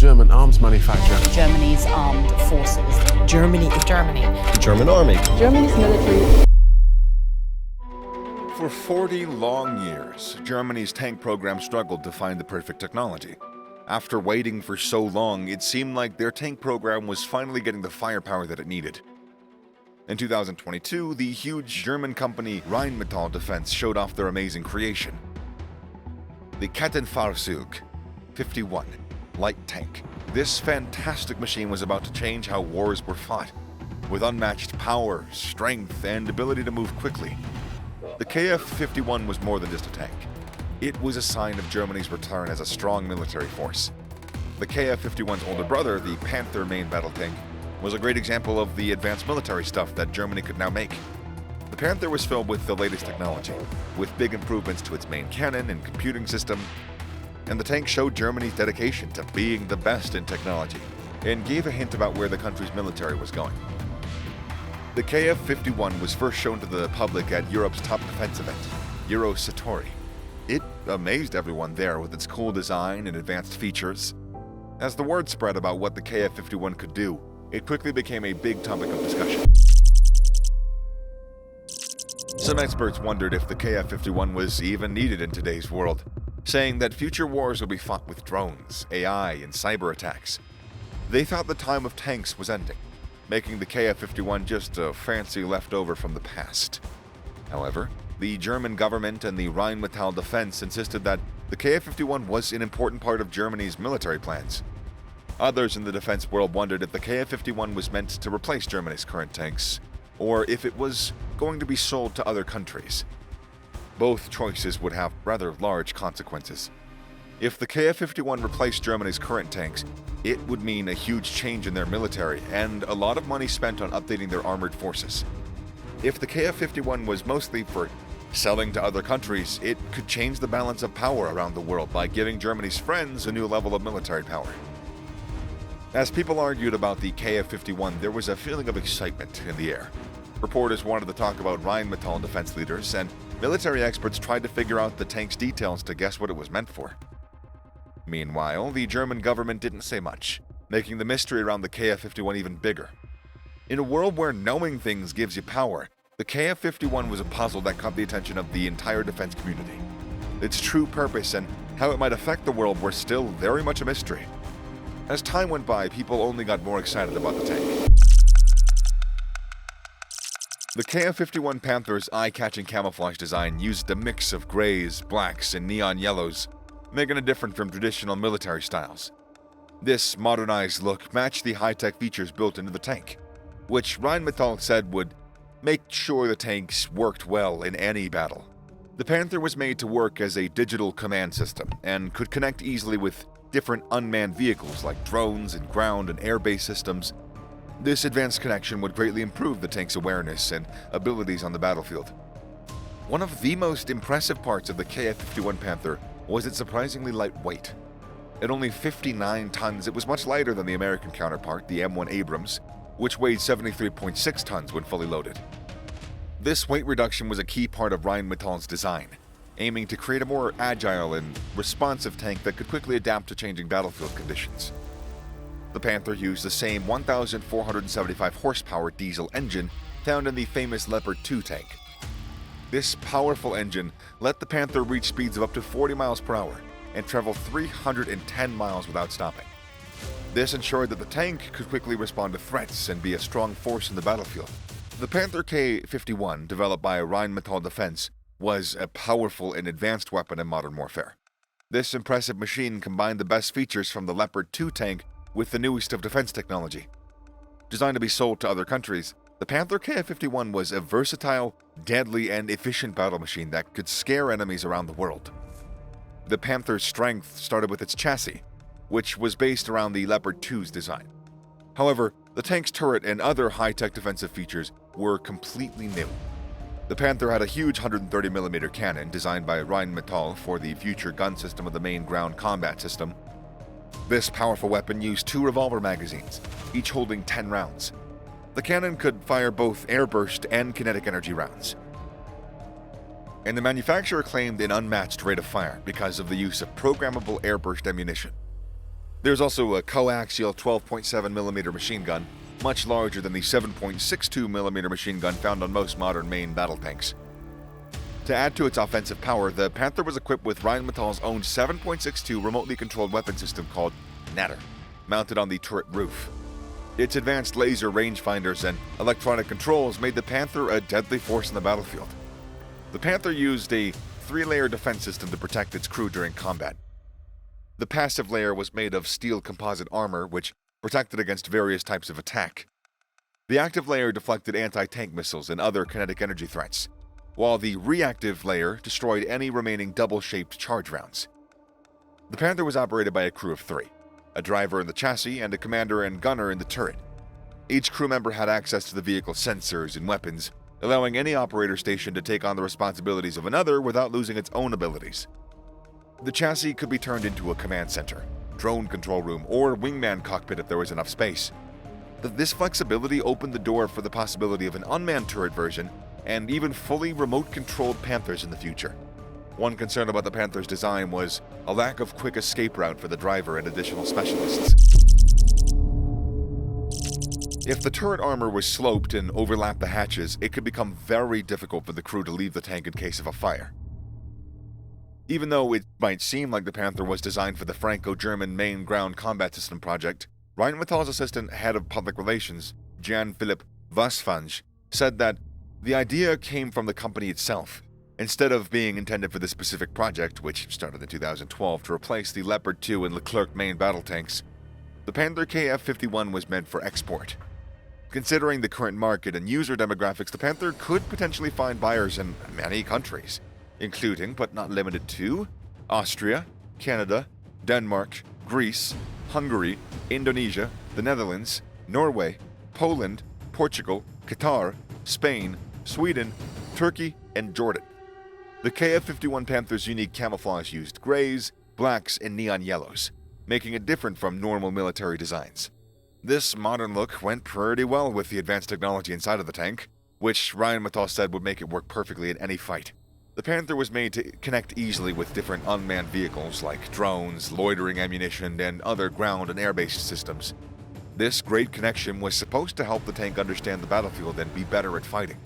German arms manufacturer. Germany's armed forces. Germany. The German army. Germany's military. For 40 long years, Germany's tank program struggled to find the perfect technology. After waiting for so long, it seemed like their tank program was finally getting the firepower that it needed. In 2022, the huge German company Rheinmetall Defense showed off their amazing creation. The Kettenfahrzeug 51 light tank. This fantastic machine was about to change how wars were fought. With unmatched power, strength, and ability to move quickly, the KF-51 was more than just a tank. It was a sign of Germany's return as a strong military force. The KF-51's older brother, the Panther main battle tank, was a great example of the advanced military stuff that Germany could now make. The Panther was filled with the latest technology, with big improvements to its main cannon and computing system, and the tank showed Germany's dedication to being the best in technology, and gave a hint about where the country's military was going. The KF-51 was first shown to the public at Europe's top defense event, Eurosatory. It amazed everyone there with its cool design and advanced features. As the word spread about what the KF-51 could do, it quickly became a big topic of discussion. Some experts wondered if the KF-51 was even needed in today's world, saying that future wars would be fought with drones, AI, and cyber attacks. They thought the time of tanks was ending, making the KF-51 just a fancy leftover from the past. However, the German government and the Rheinmetall Defense insisted that the KF-51 was an important part of Germany's military plans. Others in the defense world wondered if the KF-51 was meant to replace Germany's current tanks, or if it was going to be sold to other countries. Both choices would have rather large consequences. If the KF-51 replaced Germany's current tanks, it would mean a huge change in their military and a lot of money spent on updating their armored forces. If the KF-51 was mostly for selling to other countries, it could change the balance of power around the world by giving Germany's friends a new level of military power. As people argued about the KF-51, there was a feeling of excitement in the air. Reporters wanted to talk about Rheinmetall defense leaders, and military experts tried to figure out the tank's details to guess what it was meant for. Meanwhile, the German government didn't say much, making the mystery around the KF-51 even bigger. In a world where knowing things gives you power, the KF-51 was a puzzle that caught the attention of the entire defense community. Its true purpose and how it might affect the world were still very much a mystery. As time went by, people only got more excited about the tank. The KF-51 Panther's eye-catching camouflage design used a mix of grays, blacks, and neon yellows, making it different from traditional military styles. This modernized look matched the high-tech features built into the tank, which Rheinmetall said would make sure the tanks worked well in any battle. The Panther was made to work as a digital command system and could connect easily with different unmanned vehicles like drones and ground and air-based systems. This advanced connection would greatly improve the tank's awareness and abilities on the battlefield. One of the most impressive parts of the KF-51 Panther was its surprisingly light weight. At only 59 tons, it was much lighter than the American counterpart, the M1 Abrams, which weighed 73.6 tons when fully loaded. This weight reduction was a key part of Rheinmetall's design, aiming to create a more agile and responsive tank that could quickly adapt to changing battlefield conditions. The Panther used the same 1,475 horsepower diesel engine found in the famous Leopard 2 tank. This powerful engine let the Panther reach speeds of up to 40 miles per hour and travel 310 miles without stopping. This ensured that the tank could quickly respond to threats and be a strong force in the battlefield. The Panther K-51, developed by Rheinmetall Defense, was a powerful and advanced weapon in modern warfare. This impressive machine combined the best features from the Leopard 2 tank with the newest of defense technology. Designed to be sold to other countries, the Panther K-51 was a versatile, deadly, and efficient battle machine that could scare enemies around the world. The Panther's strength started with its chassis, which was based around the Leopard 2's design. However, the tank's turret and other high-tech defensive features were completely new. The Panther had a huge 130mm cannon designed by Rheinmetall for the future gun system of the main ground combat system. This powerful weapon used 2 revolver magazines, each holding 10 rounds. The cannon could fire both airburst and kinetic energy rounds. And the manufacturer claimed an unmatched rate of fire because of the use of programmable airburst ammunition. There's also a coaxial 12.7mm machine gun, much larger than the 7.62mm machine gun found on most modern main battle tanks. To add to its offensive power, the Panther was equipped with Rheinmetall's own 7.62 remotely controlled weapon system called Natter, mounted on the turret roof. Its advanced laser rangefinders and electronic controls made the Panther a deadly force in the battlefield. The Panther used a 3-layer defense system to protect its crew during combat. The passive layer was made of steel composite armor, which protected against various types of attack. The active layer deflected anti-tank missiles and other kinetic energy threats, while the reactive layer destroyed any remaining double-shaped charge rounds. The Panther was operated by a crew of 3, a driver in the chassis and a commander and gunner in the turret. Each crew member had access to the vehicle's sensors and weapons, allowing any operator station to take on the responsibilities of another without losing its own abilities. The chassis could be turned into a command center, drone control room, or wingman cockpit if there was enough space. This flexibility opened the door for the possibility of an unmanned turret version and even fully remote-controlled Panthers in the future. One concern about the Panther's design was a lack of quick escape route for the driver and additional specialists. If the turret armor was sloped and overlapped the hatches, it could become very difficult for the crew to leave the tank in case of a fire. Even though it might seem like the Panther was designed for the Franco-German main ground combat system project, Rheinmetall's assistant head of public relations, Jan-Philipp Wasfange, said that the idea came from the company itself. Instead of being intended for this specific project, which started in 2012 to replace the Leopard 2 and Leclerc main battle tanks, the Panther KF-51 was meant for export. Considering the current market and user demographics, the Panther could potentially find buyers in many countries, including, but not limited to, Austria, Canada, Denmark, Greece, Hungary, Indonesia, the Netherlands, Norway, Poland, Portugal, Qatar, Spain, Sweden, Turkey, and Jordan. The KF-51 Panther's unique camouflage used grays, blacks, and neon yellows, making it different from normal military designs. This modern look went pretty well with the advanced technology inside of the tank, which Rheinmetall said would make it work perfectly in any fight. The Panther was made to connect easily with different unmanned vehicles like drones, loitering ammunition, and other ground and air-based systems. This great connection was supposed to help the tank understand the battlefield and be better at fighting.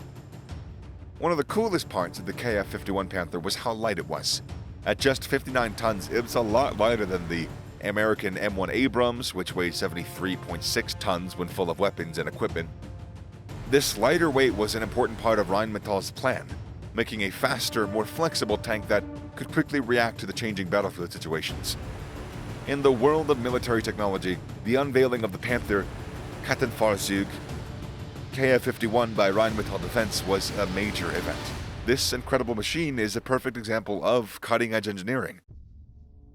One of the coolest parts of the KF-51 Panther was how light it was. At just 59 tons, it was a lot lighter than the American M1 Abrams, which weighed 73.6 tons when full of weapons and equipment. This lighter weight was an important part of Rheinmetall's plan, making a faster, more flexible tank that could quickly react to the changing battlefield situations. In the world of military technology, the unveiling of the Panther Kettenfahrzeug KF-51 by Rheinmetall Defense was a major event. This incredible machine is a perfect example of cutting-edge engineering.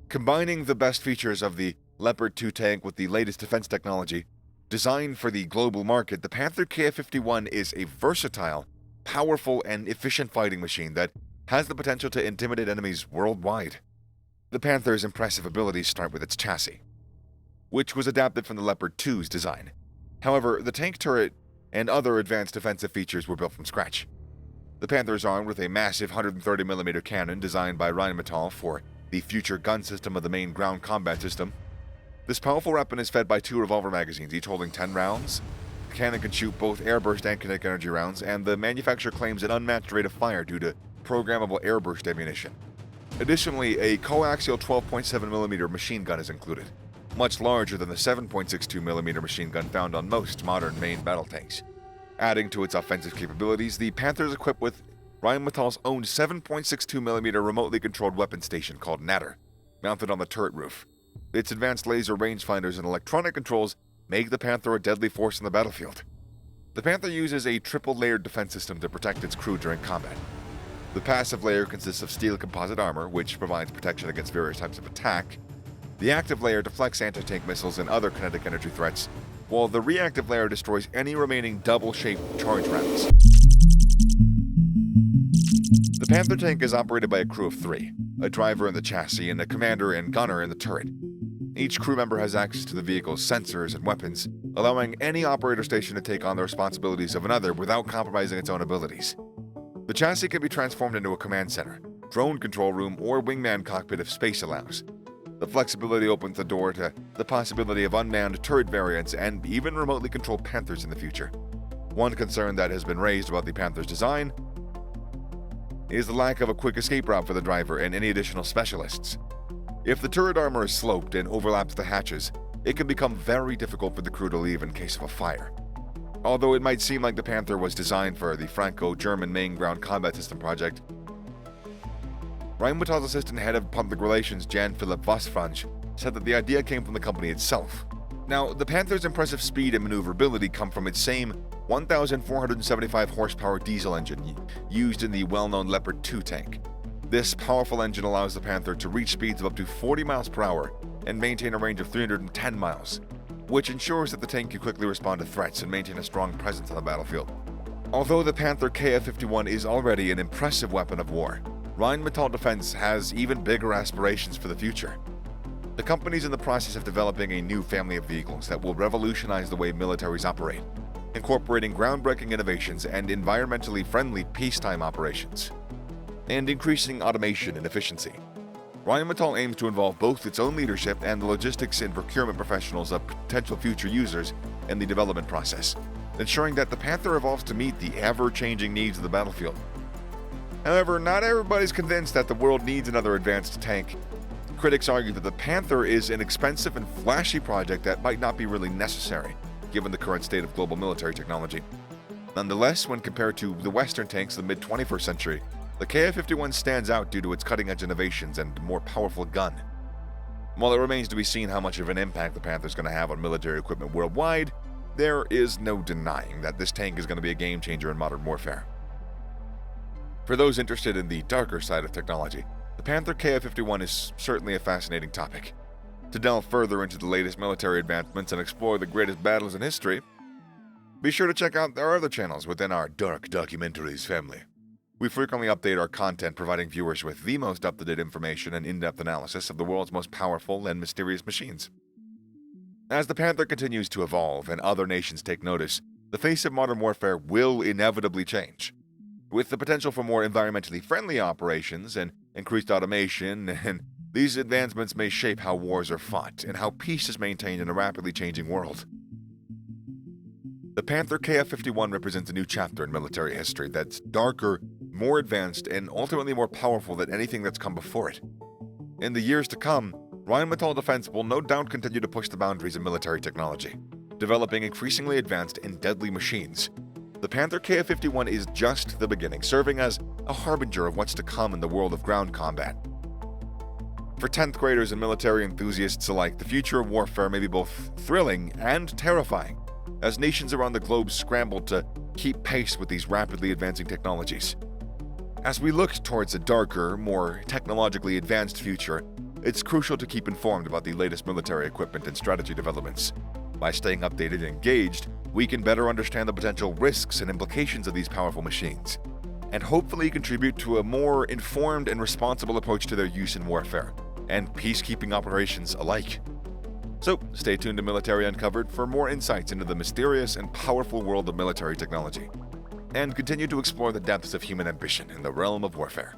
Combining the best features of the Leopard 2 tank with the latest defense technology, designed for the global market, the Panther KF-51 is a versatile, powerful, and efficient fighting machine that has the potential to intimidate enemies worldwide. The Panther's impressive abilities start with its chassis, which was adapted from the Leopard 2's design. However, the tank turret and other advanced defensive features were built from scratch. The Panther is armed with a massive 130mm cannon designed by Rheinmetall for the future gun system of the main ground combat system. This powerful weapon is fed by 2 revolver magazines, each holding 10 rounds. The cannon can shoot both airburst and kinetic energy rounds, and the manufacturer claims an unmatched rate of fire due to programmable airburst ammunition. Additionally, a coaxial 12.7mm machine gun is included, much larger than the 7.62mm machine gun found on most modern main battle tanks. Adding to its offensive capabilities, the Panther is equipped with Rheinmetall's own 7.62mm remotely controlled weapon station called Natter, mounted on the turret roof. Its advanced laser rangefinders and electronic controls make the Panther a deadly force in the battlefield. The Panther uses a triple-layered defense system to protect its crew during combat. The passive layer consists of steel composite armor, which provides protection against various types of attack. The active layer deflects anti-tank missiles and other kinetic energy threats, while the reactive layer destroys any remaining double-shaped charge rounds. The Panther tank is operated by a crew of 3, a driver in the chassis and a commander and gunner in the turret. Each crew member has access to the vehicle's sensors and weapons, allowing any operator station to take on the responsibilities of another without compromising its own abilities. The chassis can be transformed into a command center, drone control room, or wingman cockpit if space allows. The flexibility opens the door to the possibility of unmanned turret variants and even remotely controlled Panthers in the future. One concern that has been raised about the Panther's design is the lack of a quick escape route for the driver and any additional specialists. If the turret armor is sloped and overlaps the hatches, it can become very difficult for the crew to leave in case of a fire. Although it might seem like the Panther was designed for the Franco-German main ground combat system project, Rheinmetall's assistant head of public relations Jan-Philipp Wasfranch said that the idea came from the company itself. Now, the Panther's impressive speed and maneuverability come from its same 1,475 horsepower diesel engine used in the well-known Leopard 2 tank. This powerful engine allows the Panther to reach speeds of up to 40 miles per hour and maintain a range of 310 miles, which ensures that the tank can quickly respond to threats and maintain a strong presence on the battlefield. Although the Panther Kf-51 is already an impressive weapon of war, Rheinmetall Defense has even bigger aspirations for the future. The company is in the process of developing a new family of vehicles that will revolutionize the way militaries operate, incorporating groundbreaking innovations and environmentally friendly peacetime operations, and increasing automation and efficiency. Rheinmetall aims to involve both its own leadership and the logistics and procurement professionals of potential future users in the development process, ensuring that the Panther evolves to meet the ever-changing needs of the battlefield. However, not everybody's convinced that the world needs another advanced tank. Critics argue that the Panther is an expensive and flashy project that might not be really necessary, given the current state of global military technology. Nonetheless, when compared to the Western tanks of the mid-21st century, the Kf-51 stands out due to its cutting-edge innovations and more powerful gun. While it remains to be seen how much of an impact the Panther is going to have on military equipment worldwide, there is no denying that this tank is going to be a game-changer in modern warfare. For those interested in the darker side of technology, the Panther Kf-51 is certainly a fascinating topic. To delve further into the latest military advancements and explore the greatest battles in history, be sure to check out our other channels within our Dark Documentaries family. We frequently update our content, providing viewers with the most up-to-date information and in-depth analysis of the world's most powerful and mysterious machines. As the Panther continues to evolve and other nations take notice, the face of modern warfare will inevitably change. With the potential for more environmentally friendly operations and increased automation, and these advancements may shape how wars are fought and how peace is maintained in a rapidly changing world. The Panther Kf-51 represents a new chapter in military history that's darker, more advanced, and ultimately more powerful than anything that's come before it. In the years to come, Rheinmetall Defense will no doubt continue to push the boundaries of military technology, developing increasingly advanced and deadly machines. The Panther Kf-51 is just the beginning, serving as a harbinger of what's to come in the world of ground combat. For 10th graders and military enthusiasts alike, the future of warfare may be both thrilling and terrifying, as nations around the globe scramble to keep pace with these rapidly advancing technologies. As we look towards a darker, more technologically advanced future, it's crucial to keep informed about the latest military equipment and strategy developments. By staying updated and engaged, we can better understand the potential risks and implications of these powerful machines, and hopefully contribute to a more informed and responsible approach to their use in warfare and peacekeeping operations alike. So, stay tuned to Military Uncovered for more insights into the mysterious and powerful world of military technology, and continue to explore the depths of human ambition in the realm of warfare.